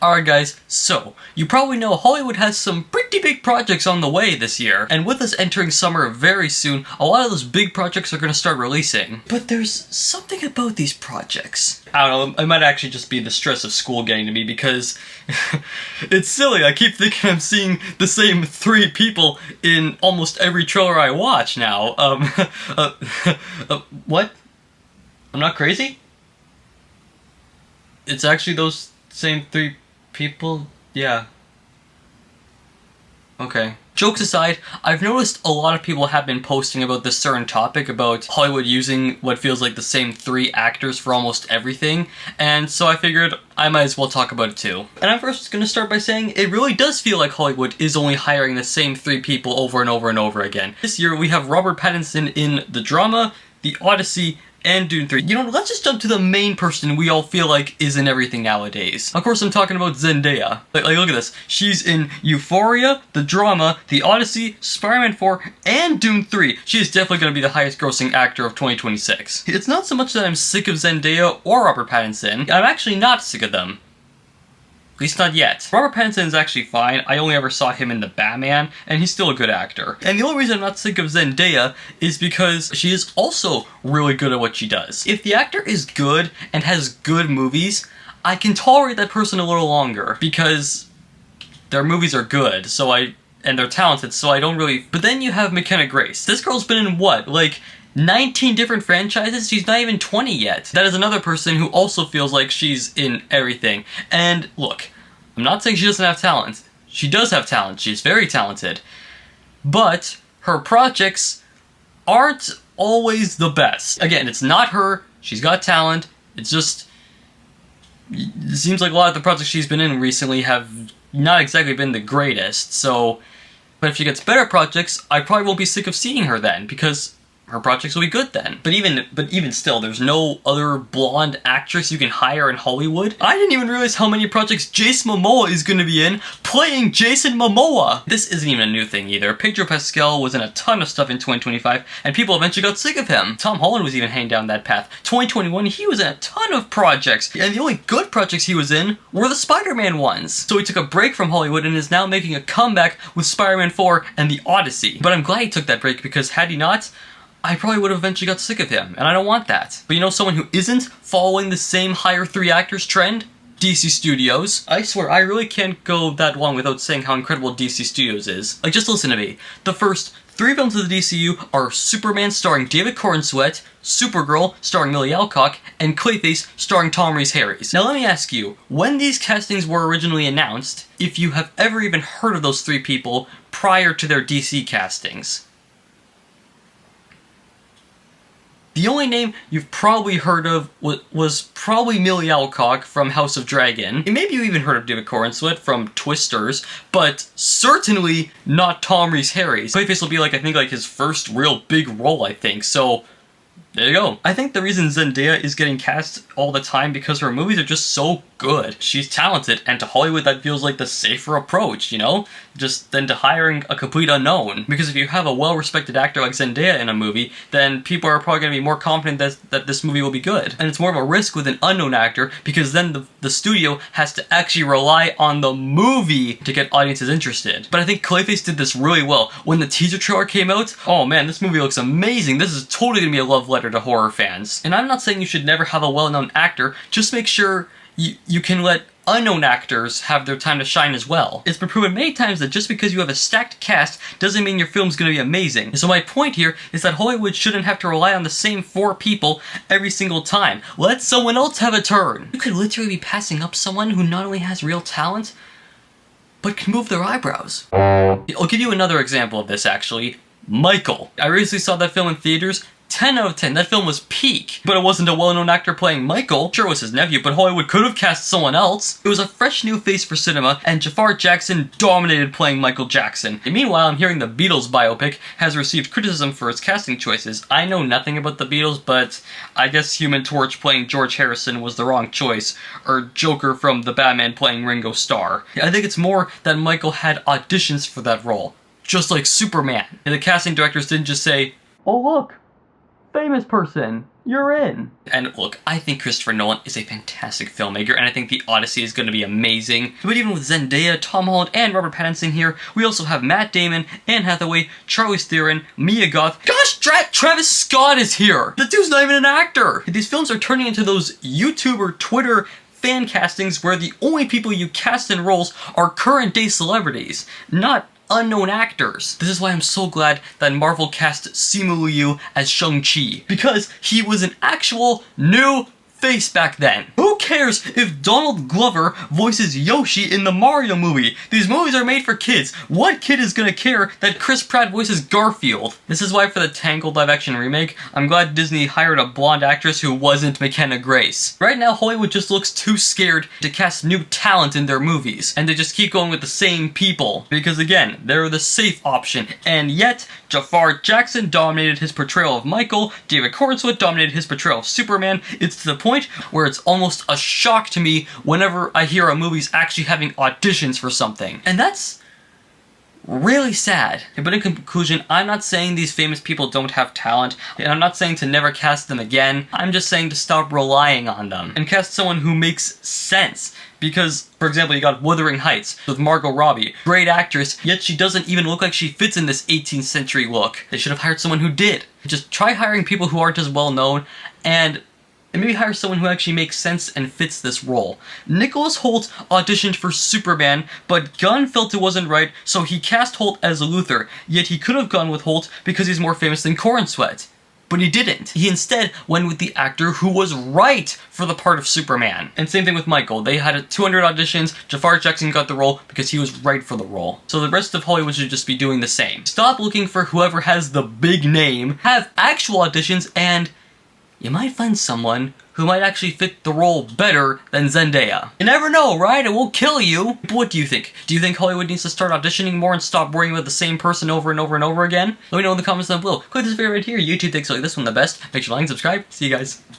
Alright guys, so, you probably know Hollywood has some pretty big projects on the way this year, and with us entering summer very soon, a lot of those big projects are going to start releasing. But there's something about these projects. I don't know, it might actually just be the stress of school getting to me, because it's silly, I keep thinking I'm seeing the same 3 people in almost every trailer I watch now. What? I'm not crazy? It's actually those same 3 people? Yeah. Okay. Jokes aside, I've noticed a lot of people have been posting about this certain topic about Hollywood using what feels like the same 3 actors for almost everything, and so I figured I might as well talk about it too. And I'm first going to start by saying it really does feel like Hollywood is only hiring the same 3 people over and over and over again. This year we have Robert Pattinson in the drama, The Odyssey, and Dune 3. You know, let's just jump to the main person we all feel like is in everything nowadays. Of course, I'm talking about Zendaya. Like look at this. She's in Euphoria, the drama, The Odyssey, Spider-Man 4, and Dune 3. She is definitely going to be the highest grossing actor of 2026. It's not so much that I'm sick of Zendaya or Robert Pattinson. I'm actually not sick of them. At least not yet. Robert Pattinson is actually fine. I only ever saw him in The Batman, and he's still a good actor. And the only reason I'm not sick of Zendaya is because she is also really good at what she does. If the actor is good and has good movies, I can tolerate that person a little longer because their movies are good, and they're talented, so I don't really... But then you have Mckenna Grace. This girl's been in what? Like 19 different franchises? She's not even 20 yet. That is another person who also feels like she's in everything. And look, I'm not saying she doesn't have talent. She does have talent. She's very talented. But her projects aren't always the best. Again, it's not her. She's got talent. It's just... It seems like a lot of the projects she's been in recently have not exactly been the greatest, so... But if she gets better projects, I probably won't be sick of seeing her then, because her projects will be good then. But even still, there's no other blonde actress you can hire in Hollywood. I didn't even realize how many projects Jason Momoa is gonna be in, playing Jason Momoa! This isn't even a new thing either. Pedro Pascal was in a ton of stuff in 2025, and people eventually got sick of him. Tom Holland was even heading down that path. 2021, he was in a ton of projects, and the only good projects he was in were the Spider-Man ones. So he took a break from Hollywood and is now making a comeback with Spider-Man 4 and The Odyssey. But I'm glad he took that break, because had he not, I probably would have eventually got sick of him, and I don't want that. But you know someone who isn't following the same hire 3 actors trend? DC Studios. I swear, I really can't go that long without saying how incredible DC Studios is. Like, just listen to me. The first 3 films of the DCU are Superman starring David Corenswet, Supergirl starring Millie Alcock, and Clayface starring Rhys Harries. Now let me ask you, when these castings were originally announced, if you have ever even heard of those 3 people prior to their DC castings? The only name you've probably heard of was probably Millie Alcock from House of Dragon. And maybe you even heard of David Corenswet from Twisters, but certainly not Rhys Harries. Clayface will be like, I think, like his first real big role, I think, so there you go. I think the reason Zendaya is getting cast all the time because her movies are just so good. She's talented, and to Hollywood that feels like the safer approach, you know? Just than to hiring a complete unknown. Because if you have a well-respected actor like Zendaya in a movie, then people are probably going to be more confident that this movie will be good. And it's more of a risk with an unknown actor, because then the studio has to actually rely on the movie to get audiences interested. But I think Clayface did this really well. When the teaser trailer came out, oh man, this movie looks amazing. This is totally going to be a love letter to horror fans. And I'm not saying you should never have a well-known actor, just make sure you can let unknown actors have their time to shine as well. It's been proven many times that just because you have a stacked cast doesn't mean your film's gonna be amazing. So my point here is that Hollywood shouldn't have to rely on the same 4 people every single time. Let someone else have a turn. You could literally be passing up someone who not only has real talent, but can move their eyebrows. I'll give you another example of this actually. Michael. I recently saw that film in theaters. 10 out of 10. That film was peak. But it wasn't a well-known actor playing Michael. Sure, it was his nephew, but Hollywood could have cast someone else. It was a fresh new face for cinema, and Jaafar Jackson dominated playing Michael Jackson. And meanwhile, I'm hearing the Beatles biopic has received criticism for its casting choices. I know nothing about the Beatles, but I guess Human Torch playing George Harrison was the wrong choice, or Joker from The Batman playing Ringo Starr. I think it's more that Michael had auditions for that role, just like Superman. And the casting directors didn't just say, oh look, famous person. you're in. And look, I think Christopher Nolan is a fantastic filmmaker, and I think The Odyssey is going to be amazing. But even with Zendaya, Tom Holland, and Robert Pattinson here, we also have Matt Damon, Anne Hathaway, Charlize Theron, Mia Goth. Gosh, Travis Scott is here! The dude's not even an actor! These films are turning into those YouTuber, Twitter, fan castings where the only people you cast in roles are current day celebrities, not unknown actors. This is why I'm so glad that Marvel cast Simu Liu as Shang-Chi, because he was an actual new face back then. Who cares if Donald Glover voices Yoshi in the Mario movie? These movies are made for kids. What kid is gonna care that Chris Pratt voices Garfield? This is why for the Tangled live-action remake, I'm glad Disney hired a blonde actress who wasn't Mckenna Grace. Right now, Hollywood just looks too scared to cast new talent in their movies, and they just keep going with the same people. Because again, they're the safe option, and yet, Jaafar Jackson dominated his portrayal of Michael, David Corenswet dominated his portrayal of Superman. It's to the point where it's almost a shock to me whenever I hear a movie's actually having auditions for something. And that's really sad. But in conclusion, I'm not saying these famous people don't have talent, and I'm not saying to never cast them again. I'm just saying to stop relying on them and cast someone who makes sense. Because, for example, you got Wuthering Heights with Margot Robbie. Great actress, yet she doesn't even look like she fits in this 18th century look. They should have hired someone who did. Just try hiring people who aren't as well known, and maybe hire someone who actually makes sense and fits this role. Nicholas Hoult auditioned for Superman, but Gunn felt it wasn't right, so he cast Hoult as Luthor, yet he could have gone with Hoult because he's more famous than Corenswet. But he didn't. He instead went with the actor who was right for the part of Superman. And same thing with Michael. They had 200 auditions. Jaafar Jackson got the role because he was right for the role. So the rest of Hollywood should just be doing the same. Stop looking for whoever has the big name. Have actual auditions, and you might find someone who might actually fit the role better than Zendaya. You never know, right? It won't kill you. But what do you think? Do you think Hollywood needs to start auditioning more and stop worrying about the same person over and over and over again? Let me know in the comments down below. Click this video right here. YouTube thinks like this one the best. Make sure to like and subscribe. See you guys.